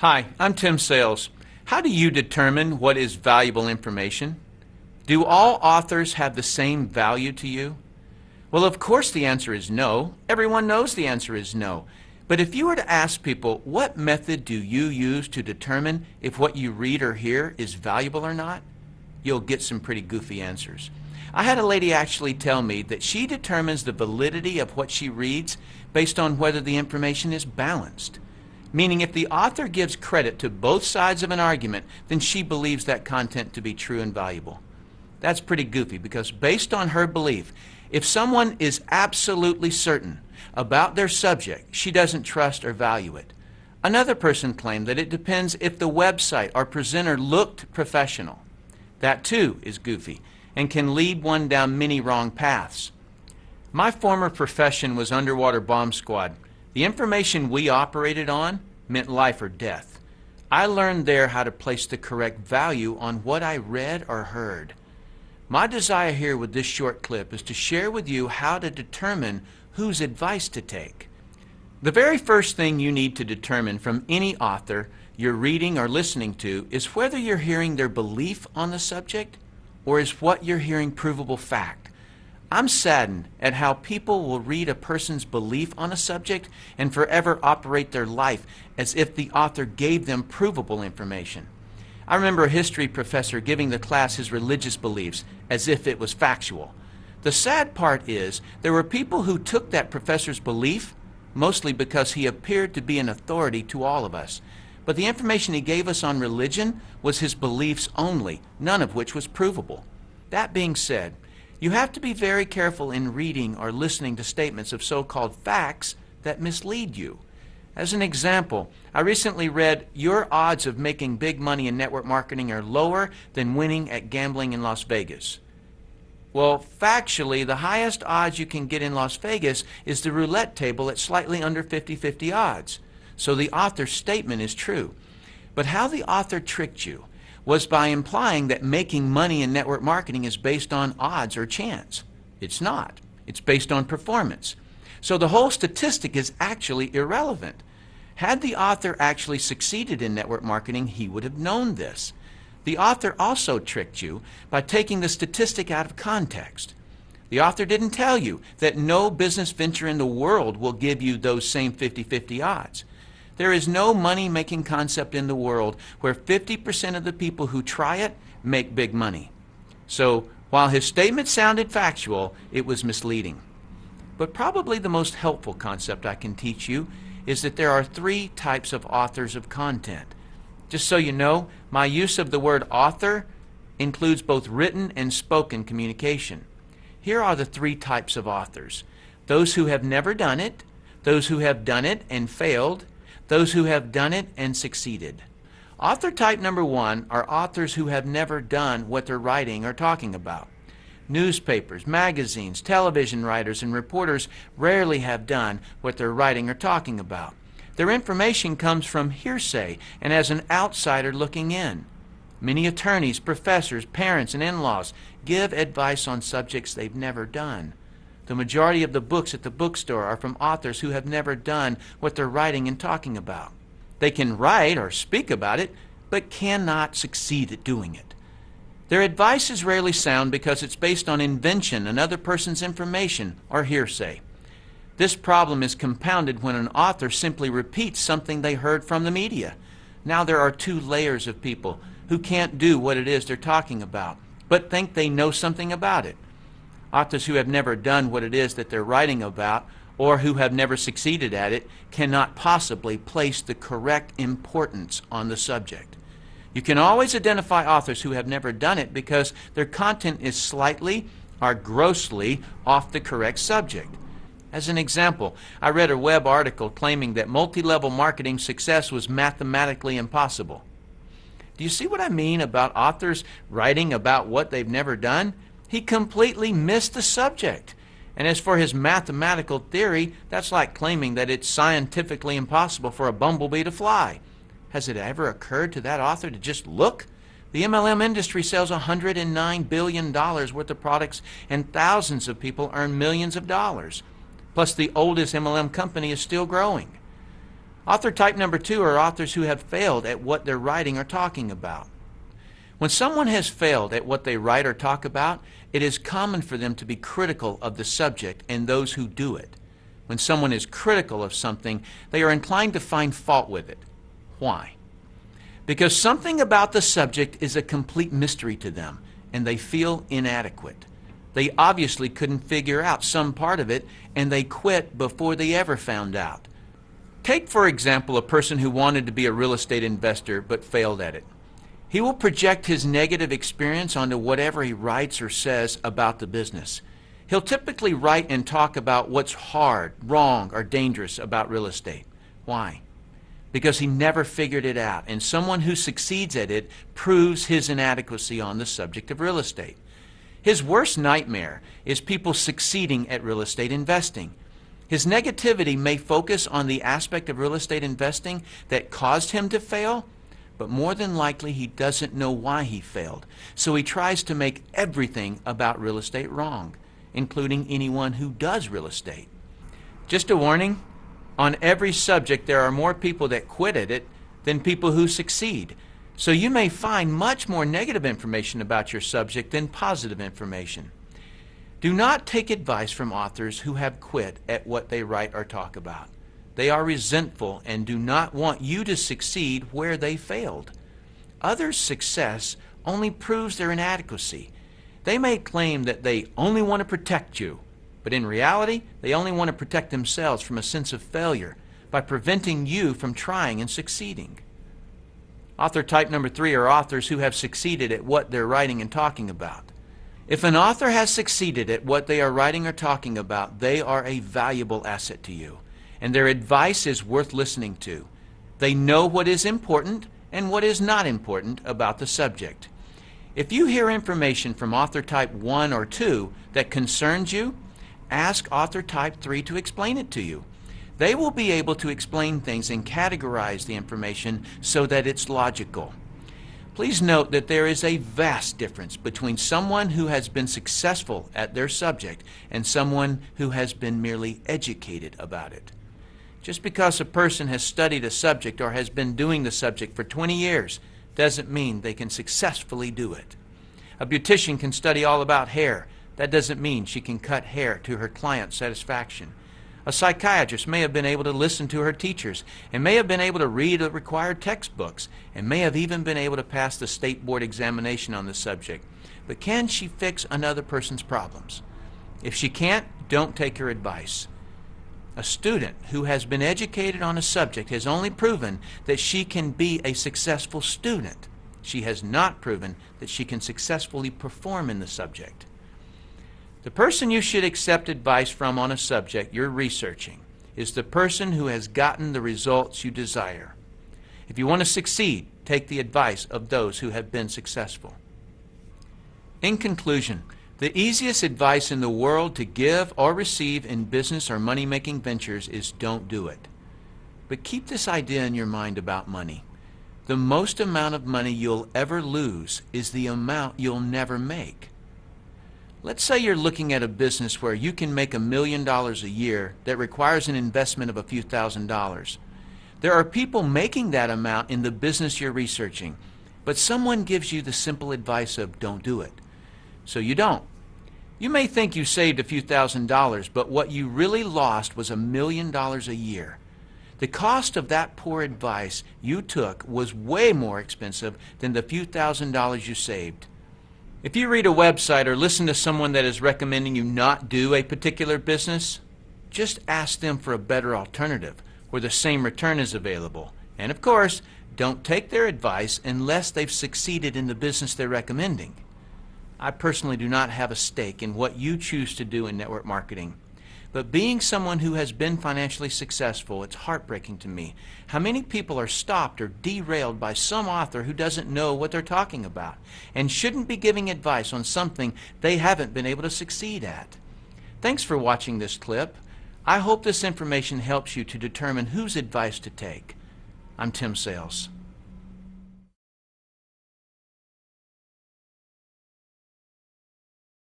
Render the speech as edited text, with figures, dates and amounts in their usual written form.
Hi, I'm Tim Sales. How do you determine what is valuable information? Do all authors have the same value to you? Well, of course the answer is no. Everyone knows the answer is no. But if you were to ask people, what method do you use to determine if what you read or hear is valuable or not? You'll get some pretty goofy answers. I had a lady actually tell me that she determines the validity of what she reads based on whether the information is balanced. Meaning if the author gives credit to both sides of an argument, then she believes that content to be true and valuable. That's pretty goofy because based on her belief, if someone is absolutely certain about their subject, she doesn't trust or value it. Another person claimed that it depends if the website or presenter looked professional. That too is goofy and can lead one down many wrong paths. My former profession was underwater bomb squad. The information we operated on meant life or death. I learned there how to place the correct value on what I read or heard. My desire here with this short clip is to share with you how to determine whose advice to take. The very first thing you need to determine from any author you're reading or listening to is whether you're hearing their belief on the subject or is what you're hearing provable fact. I'm saddened at how people will read a person's belief on a subject and forever operate their life as if the author gave them provable information. I remember a history professor giving the class his religious beliefs as if it was factual. The sad part is there were people who took that professor's belief mostly because he appeared to be an authority to all of us. But the information he gave us on religion was his beliefs only, none of which was provable. That being said, you have to be very careful in reading or listening to statements of so-called facts that mislead you. As an example, I recently read, your odds of making big money in network marketing are lower than winning at gambling in Las Vegas. Well, factually, the highest odds you can get in Las Vegas is the roulette table at slightly under 50-50 odds. So the author's statement is true. But how the author tricked you was by implying that making money in network marketing is based on odds or chance. It's not. It's based on performance. So the whole statistic is actually irrelevant. Had the author actually succeeded in network marketing, he would have known this. The author also tricked you by taking the statistic out of context. The author didn't tell you that no business venture in the world will give you those same 50-50 odds. There is no money-making concept in the world where 50% of the people who try it make big money. So, while his statement sounded factual, it was misleading. But probably the most helpful concept I can teach you is that there are three types of authors of content. Just so you know, my use of the word author includes both written and spoken communication. Here are the three types of authors: those who have never done it, those who have done it and failed, those who have done it and succeeded. Author type number one are authors who have never done what they're writing or talking about. Newspapers, magazines, television writers, and reporters rarely have done what they're writing or talking about. Their information comes from hearsay and as an outsider looking in. Many attorneys, professors, parents, and in-laws give advice on subjects they've never done. The majority of the books at the bookstore are from authors who have never done what they're writing and talking about. They can write or speak about it, but cannot succeed at doing it. Their advice is rarely sound because it's based on invention, another person's information, or hearsay. This problem is compounded when an author simply repeats something they heard from the media. Now there are two layers of people who can't do what it is they're talking about, but think they know something about it. Authors who have never done what it is that they're writing about or who have never succeeded at it cannot possibly place the correct importance on the subject. You can always identify authors who have never done it because their content is slightly or grossly off the correct subject. As an example, I read a web article claiming that multi-level marketing success was mathematically impossible. Do you see what I mean about authors writing about what they've never done? He completely missed the subject. And as for his mathematical theory, that's like claiming that it's scientifically impossible for a bumblebee to fly. Has it ever occurred to that author to just look? The MLM industry sells $109 billion worth of products and thousands of people earn millions of dollars. Plus the oldest MLM company is still growing. Author type number 2 are authors who have failed at what they're writing or talking about. When someone has failed at what they write or talk about, it is common for them to be critical of the subject and those who do it. When someone is critical of something, they are inclined to find fault with it. Why? Because something about the subject is a complete mystery to them, and they feel inadequate. They obviously couldn't figure out some part of it, and they quit before they ever found out. Take, for example, a person who wanted to be a real estate investor but failed at it. He will project his negative experience onto whatever he writes or says about the business. He'll typically write and talk about what's hard, wrong, or dangerous about real estate. Why? Because he never figured it out, and someone who succeeds at it proves his inadequacy on the subject of real estate. His worst nightmare is people succeeding at real estate investing. His negativity may focus on the aspect of real estate investing that caused him to fail, but more than likely he doesn't know why he failed. So he tries to make everything about real estate wrong, including anyone who does real estate. Just a warning, on every subject there are more people that quit at it than people who succeed. So you may find much more negative information about your subject than positive information. Do not take advice from authors who have quit at what they write or talk about. They are resentful and do not want you to succeed where they failed. Others' success only proves their inadequacy. They may claim that they only want to protect you, but in reality, they only want to protect themselves from a sense of failure by preventing you from trying and succeeding. Author type number 3 are authors who have succeeded at what they're writing and talking about. If an author has succeeded at what they are writing or talking about, they are a valuable asset to you, and their advice is worth listening to. They know what is important and what is not important about the subject. If you hear information from author type 1 or 2 that concerns you, ask author type 3 to explain it to you. They will be able to explain things and categorize the information so that it's logical. Please note that there is a vast difference between someone who has been successful at their subject and someone who has been merely educated about it. Just because a person has studied a subject or has been doing the subject for 20 years doesn't mean they can successfully do it. A beautician can study all about hair. That doesn't mean she can cut hair to her client's satisfaction. A psychiatrist may have been able to listen to her teachers and may have been able to read the required textbooks and may have even been able to pass the state board examination on the subject. But can she fix another person's problems? If she can't, don't take her advice. A student who has been educated on a subject has only proven that she can be a successful student. She has not proven that she can successfully perform in the subject. The person you should accept advice from on a subject you're researching is the person who has gotten the results you desire. If you want to succeed, take the advice of those who have been successful. In conclusion, the easiest advice in the world to give or receive in business or money-making ventures is don't do it. But keep this idea in your mind about money. The most amount of money you'll ever lose is the amount you'll never make. Let's say you're looking at a business where you can make $1 million a year that requires an investment of a few $1,000s. There are people making that amount in the business you're researching, but someone gives you the simple advice of don't do it. So you don't. You may think you saved a few $1,000s, but what you really lost was $1 million a year. The cost of that poor advice you took was way more expensive than the few $1,000s you saved. If you read a website or listen to someone that is recommending you not do a particular business, just ask them for a better alternative where the same return is available. And of course, don't take their advice unless they've succeeded in the business they're recommending. I personally do not have a stake in what you choose to do in network marketing. But being someone who has been financially successful, it's heartbreaking to me how many people are stopped or derailed by some author who doesn't know what they're talking about and shouldn't be giving advice on something they haven't been able to succeed at. Thanks for watching this clip. I hope this information helps you to determine whose advice to take. I'm Tim Sales.